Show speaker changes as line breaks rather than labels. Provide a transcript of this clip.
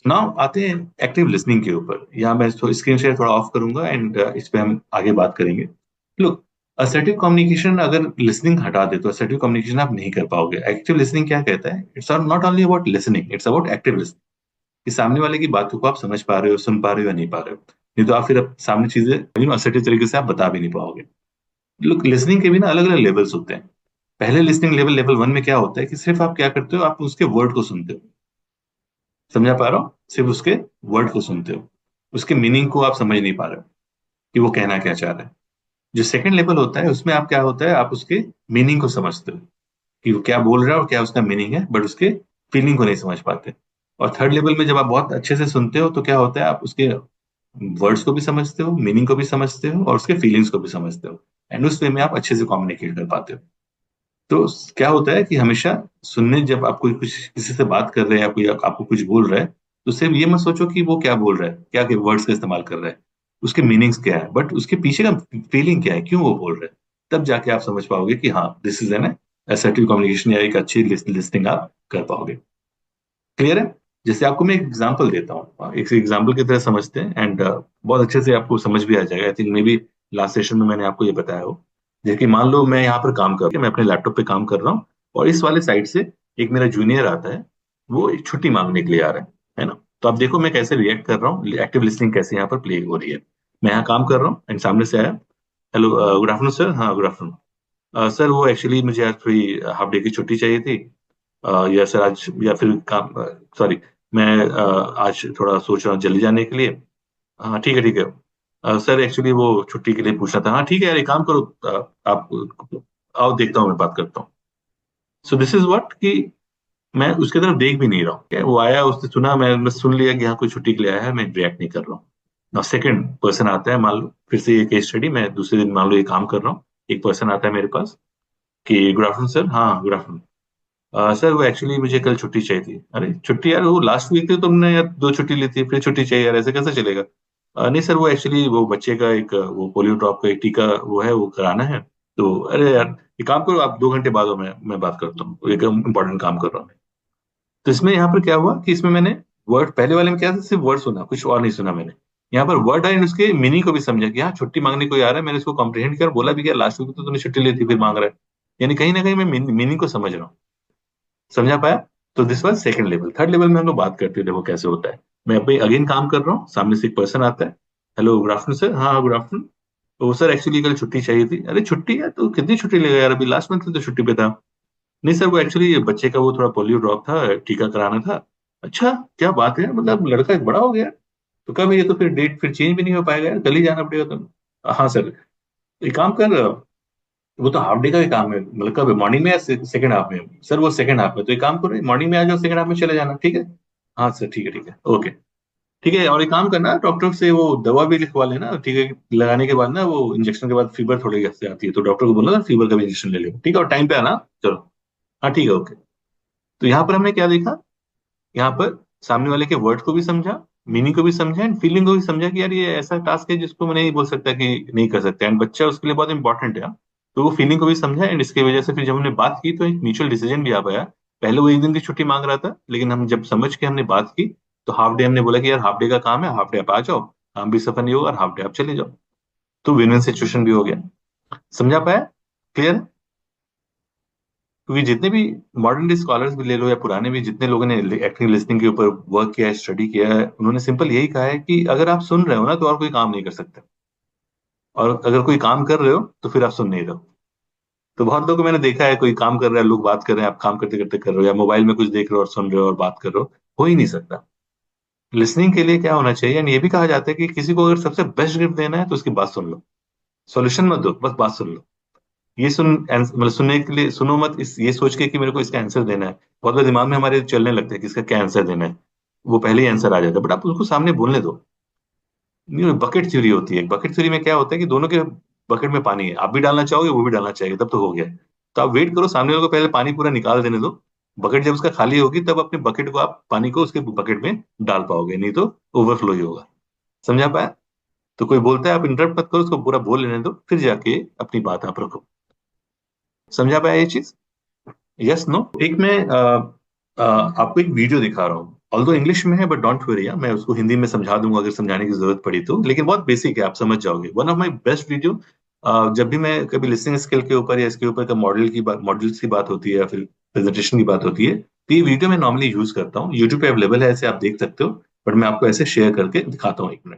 Now आते हैं active listening के ऊपर। यहाँ मैं स्क्रीन शेयर थोड़ा ऑफ करूंगा एंड इस पे हम आगे बात करेंगे। लुक, असर्टिव कम्युनिकेशन अगर लिसनिंग हटा दे तो असर्टिव कम्युनिकेशन आप नहीं कर पाओगे। एक्टिव लिसनिंग क्या कहता है? It's not only about listening, it's about active listening. कि सामने वाले की बातों को आप समझ पा रहे हो, सुन पा रहे हो या नहीं पा रहे हो। नहीं तो आप फिर सामने चीजें असर्टिव तरीके से आप बता भी नहीं पाओगे। लुक, लिसनिंग के भी ना अलग अलग लेवल्स होते हैं। पहले लिसनिंग लेवल, लेवल 1 में क्या होता है कि सिर्फ आप क्या करते हो, आप उसके वर्ड को सुनते हो। समझा पा रहा हूँ? सिर्फ उसके वर्ड को सुनते हो, उसके मीनिंग को आप समझ नहीं पा रहे हो कि वो कहना क्या चाह रहा है। जो सेकंड लेवल होता है उसमें आप क्या होता है, आप उसके मीनिंग को समझते हो कि वो क्या बोल रहा है और क्या उसका मीनिंग है, बट उसके फीलिंग को नहीं समझ पाते। और थर्ड लेवल में जब आप बहुत अच्छे से सुनते हो तो क्या होता है, आप उसके वर्ड्स को भी समझते हो, मीनिंग को भी समझते हो और उसके फीलिंग्स को भी समझते हो। एंड उस वे में आप अच्छे से कम्युनिकेट कर पाते हो। तो क्या होता है कि हमेशा सुनने, जब आप कोई कुछ किसी से बात कर रहे हैं या कोई आपको कुछ बोल रहा है, तो सिर्फ ये मत सोचो कि वो क्या बोल रहा है, क्या के वर्ड्स का इस्तेमाल कर रहा है, उसके मीनिंग्स क्या है, बट उसके पीछे का फीलिंग क्या है, क्यों वो बोल रहा है। तब जाके आप समझ पाओगे कि हाँ, this is an assertive communication या एक अच्छी लिस्टिंग आप कर पाओगे। क्लियर है? जैसे आपको मैं एक एग्जांपल देता हूँ, एक एग्जांपल की तरह समझते हैं एंड बहुत अच्छे से आपको समझ भी आ जाएगा। I think may be last session में मैंने आपको ये बताया हो। जैसे कि मान लो मैं यहाँ पर काम कर, मैं अपने लैपटॉप पे काम कर रहा हूँ और इस वाले साइड से एक मेरा जूनियर आता है, वो एक छुट्टी मांगने के लिए आ रहा है ना? तो आप देखो मैं कैसे रिएक्ट कर रहा हूँ, एक्टिव लिसनिंग कैसे यहाँ पर प्ले हो रही है। मैं यहाँ काम कर रहा हूँ एंड सामने से आया, हेलो, गुड आफ्टरनून सर। हाँ, गुड आफ्टरनून सर। वो एक्चुअली मुझे आज थोड़ी हाफ डे की छुट्टी चाहिए थी। या सर आज, या फिर काम, सॉरी, मैं आज थोड़ा सोच रहा हूँ जल्दी जाने के लिए। हाँ ठीक है, ठीक है। सर एक्चुअली वो छुट्टी के लिए पूछना था। हाँ ठीक है यार, एक काम करो, आप आओ, देखता हूँ, मैं बात करता हूँ। सो दिस इज व्हाट कि मैं उसकी तरफ देख भी नहीं रहा हूँ। क्या वो आया, उसने सुना, मैं सुन लिया कि हाँ कोई छुट्टी के लिए आया है, मैं रिएक्ट नहीं कर रहा हूँ। ना सेकंड पर्सन आता है, मान लो फिर से ये केस स्टडी, मैं दूसरे दिन मान लो ये काम कर रहा हूँ, एक पर्सन आता है मेरे पास कि गुड आफ्टरनून सर। हाँ, गुड आफ्टरनून। सर वो एक्चुअली मुझे कल छुट्टी चाहिए थी। अरे छुट्टी यार, वो लास्ट वीक थी, तुमने यार 2 छुट्टी ली थी, फिर छुट्टी चाहिए यार, ऐसे कैसे चलेगा? नहीं सर, वो एक्चुअली वो बच्चे का एक वो पोलियो ड्रॉप का एक टीका वो है, वो कराना है। तो अरे यार, एक काम करो, आप 2 घंटे बाद हो, मैं बात करता हूँ, एक इंपॉर्टेंट काम कर रहा हूँ। तो इसमें यहाँ पर क्या हुआ कि इसमें मैंने वर्ड, पहले वाले में क्या था, सिर्फ वर्ड सुना, कुछ और नहीं सुना मैंने। यहाँ पर वर्ड एंड उसके मीनिंग को भी समझा कि हाँ छुट्टी मांगने कोई आ रहा है, मैंने इसको कॉम्प्रिहेंड किया और बोला भी क्या, लास्ट वीक तो तूने छुट्टी ली थी, फिर मांग रहा है। यानी कहीं ना कहीं मैं मीनिंग को समझ रहा हूँ। समझा पाया? तो this was second level. Third level में हम लोग बात करते हैं, देखो कैसे होता है। मैं अभी अगेन काम कर रहा हूँ, सामने से एक पर्सन आता है, हेलो गुड आफ्टरनून सर। हाँ, गुड आफ्टरनून। तो सर एक्चुअली कल छुट्टी चाहिए थी। अरे छुट्टी है तो कितनी छुट्टी लेगा यार, अभी लास्ट मंथ तो छुट्टी पे था। नहीं सर, वो एक्चुअली बच्चे का वो थोड़ा पोलियो ड्रॉप था, टीका कराना था। अच्छा, क्या बात है, मतलब लड़का एक बड़ा हो गया। तो कब ये तो फिर डेट फिर चेंज भी नहीं हो पाएगा यार, कल ही जाना पड़ेगा तुम। हाँ सर, एक काम कर, वो तो हाफ डे का ही काम है, मतलब कब, मॉर्निंग में या सेकंड हाफ में? सर वो सेकंड हाफ में, तो एक काम करो, मॉर्निंग में आ जाओ, सेकंड हाफ में चले जाना, ठीक है? हाँ सर, ठीक है, ठीक है, ओके। ठीक है, और एक काम करना, डॉक्टर से वो दवा भी लिखवा लेना, ठीक है? लगाने के बाद ना, वो इंजेक्शन के बाद फीवर थोड़ी से आती है, तो डॉक्टर को बोलना ना फीवर का भी इंजेक्शन ले लो, ठीक है? और टाइम पे आना, चलो। हाँ ठीक है, ओके। तो यहाँ पर हमने क्या देखा, यहाँ पर सामने वाले के वर्ड को भी समझा, मीनिंग को भी समझा एंड फीलिंग को भी समझा कि यार ये ऐसा टास्क है जिसको मैं नहीं बोल सकता कि नहीं कर सकते, एंड बच्चा उसके लिए बहुत इंपॉर्टेंट है। तो वो फीलिंग को भी समझा एंड इसकी वजह से फिर जब हमने बात की तो एक म्यूचुअल डिसीजन भी आ पाया। पहले वो एक दिन की छुट्टी मांग रहा था, लेकिन हम जब समझ के हमने बात की, तो हाफ डे हमने बोला कि यार हाफ डे का काम है, हाफ डे आप आ जाओ, काम भी सफर नहीं होगा, और हाफ डे आप चले जाओ। तो विन विन सिचुएशन भी हो गया। समझा पाया? क्लियर? क्योंकि जितने भी मॉडर्न डे स्कॉलर्स भी ले लो या पुराने भी जितने लोगों ने एक्टिव लिसनिंग के ऊपर वर्क किया है, स्टडी किया है, उन्होंने सिंपल यही कहा है कि अगर आप सुन रहे हो ना तो और कोई काम नहीं कर सकते, और अगर कोई काम कर रहे हो तो फिर आप सुन नहीं रहे हो। तो बहुत लोगों को मैंने देखा है, कोई काम कर रहा है, लोग बात कर रहे हैं, आप काम करते करते कर रहे हो, या मोबाइल में कुछ देख रहे हो और सुन रहे हो और बात कर रहे हो ही नहीं सकता। लिसनिंग के लिए क्या होना चाहिए, एंड ये भी कहा जाता है कि किसी को अगर सबसे बेस्ट गिफ्ट देना है तो उसकी बात सुन लो। सॉल्यूशन मत दो, बस बात सुन लो। ये मतलब सुनने के लिए सुनो मत, इस ये सोच के कि मेरे को इसका आंसर देना है। बहुत बार दिमाग में हमारे चलने लगते हैं कि इसका क्या आंसर देना है, वो पहले ही आंसर आ जाता है, बट आप उसको सामने बोलने दो। नहीं, बकेट थ्योरी होती है। बकेट थ्योरी में क्या होता है कि दोनों के बकेट में पानी है, आप भी डालना चाहोगे, वो भी डालना चाहेगा, तब तो हो गया। तो आप वेट करो, सामने वाले को पहले पानी पूरा निकाल देने दो। बकेट जब उसका खाली होगी तब अपने बकेट को, आप पानी को उसके बकेट में डाल पाओगे, नहीं तो ओवरफ्लो ही होगा। समझा पाया? तो कोई बोलता है, आप इंटरप्ट मत करो, उसको पूरा बोल लेने दो, फिर जाके अपनी बात आप रखो। समझा पाया ये चीज? यस नो, एक मैं आपको एक वीडियो दिखा रहा हूँ, ऑल्दो इंग्लिश में है बट डोंट वरी, मैं उसको हिंदी में समझा दूंगा अगर समझाने की जरूरत पड़ी तो, लेकिन बहुत बेसिक है, आप समझ जाओगे। One of my best video, जब भी मैं कभी लिसनिंग स्किल के ऊपर या इसके ऊपर का मॉडल्स की बात होती है या फिर प्रेजेंटेशन की बात होती है, तो ये वीडियो मैं नॉर्मली यूज करता हूँ। यूट्यूब पे अवेलेबल है, ऐसे आप देख सकते हो, बट मैं आपको ऐसे शेयर करके दिखाता हूँ 1 मिनट।